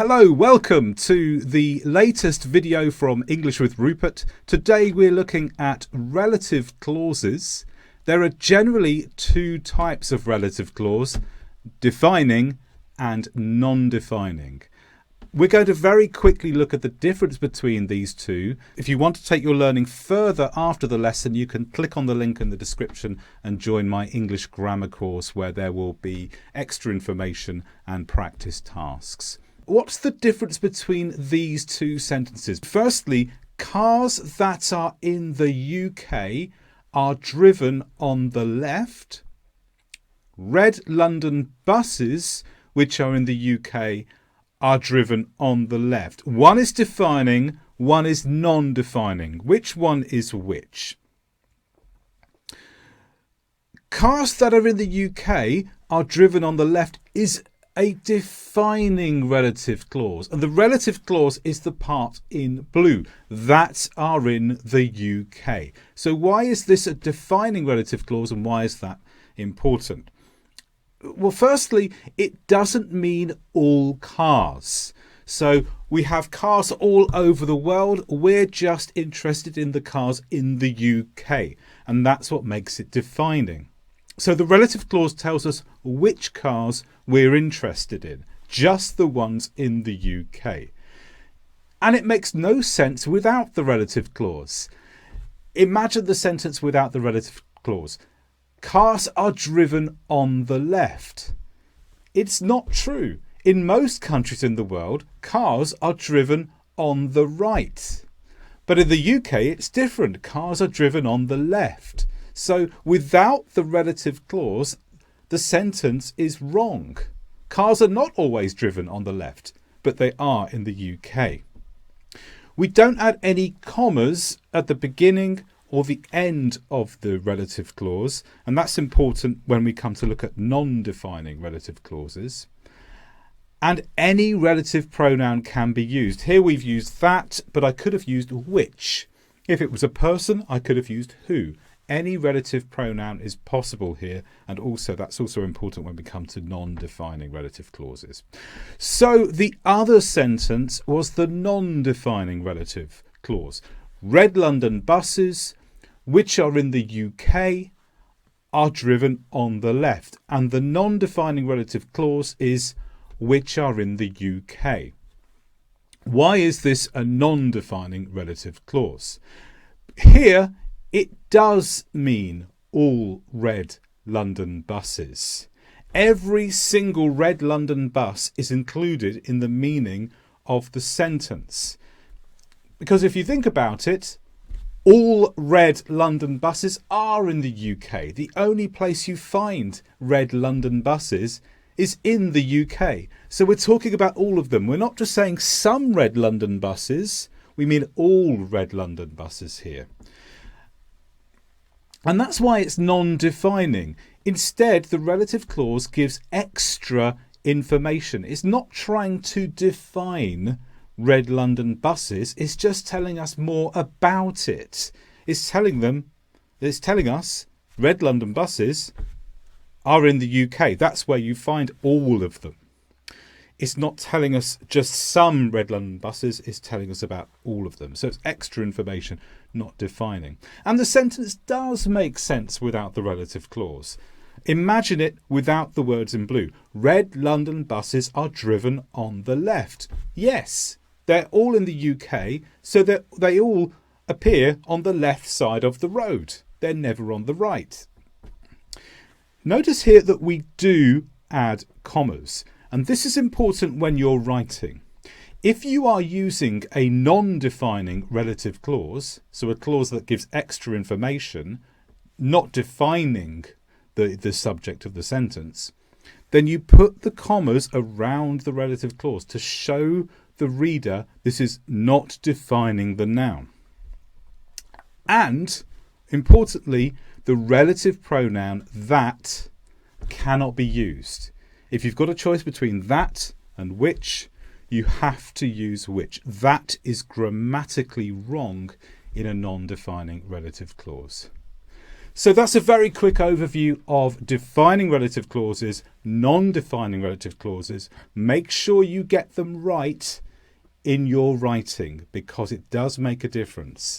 Hello, welcome to the latest video from English with Rupert. Today we're looking at relative clauses. There are generally two types of relative clause, defining and non-defining. We're going to very quickly look at the difference between these two. If you want to take your learning further after the lesson, you can click on the link in the description and join my English grammar course where there will be extra information and practice tasks. What's the difference between these two sentences? Firstly, cars that are in the UK are driven on the left. Red London buses, which are in the UK, are driven on the left. One is defining, one is non-defining. Which one is which? Cars that are in the UK are driven on the left is a defining relative clause. And the relative clause is the part in blue. That are in the UK. So why is this a defining relative clause and why is that important? Well, firstly, it doesn't mean all cars. So we have cars all over the world. We're just interested in the cars in the UK. And that's what makes it defining. So the relative clause tells us which cars we're interested in, just the ones in the UK. And it makes no sense without the relative clause. Imagine the sentence without the relative clause. Cars are driven on the left. It's not true. In most countries in the world, cars are driven on the right. But in the UK, it's different. Cars are driven on the left. So without the relative clause, the sentence is wrong. Cars are not always driven on the left, but they are in the UK. We don't add any commas at the beginning or the end of the relative clause, and that's important when we come to look at non-defining relative clauses. And any relative pronoun can be used. Here we've used that, but I could have used which. If it was a person, I could have used who. Any relative pronoun is possible here, and also that's also important when we come to non-defining relative clauses. So the other sentence was the non-defining relative clause. Red London buses, which are in the UK, are driven on the left. And the non-defining relative clause is which are in the UK. Why is this a non-defining relative clause? Here, it does mean all red London buses. Every single red London bus is included in the meaning of the sentence. Because if you think about it, all red London buses are in the UK. The only place you find red London buses is in the UK. So we're talking about all of them. We're not just saying some red London buses. We mean all red London buses here. And that's why it's non-defining. Instead, the relative clause gives extra information. It's not trying to define red London buses. It's just telling us more about it. It's telling us red London buses are in the UK. That's where you find all of them. It's not telling us just some red London buses, it's telling us about all of them. So it's extra information, not defining. And the sentence does make sense without the relative clause. Imagine it without the words in blue. Red London buses are driven on the left. Yes, they're all in the UK, so they all appear on the left side of the road. They're never on the right. Notice here that we do add commas. And this is important when you're writing. If you are using a non-defining relative clause, so a clause that gives extra information, not defining the subject of the sentence, then you put the commas around the relative clause to show the reader this is not defining the noun. And, importantly, the relative pronoun that cannot be used. If you've got a choice between that and which, you have to use which. That is grammatically wrong in a non-defining relative clause. So that's a very quick overview of defining relative clauses, non-defining relative clauses. Make sure you get them right in your writing because it does make a difference.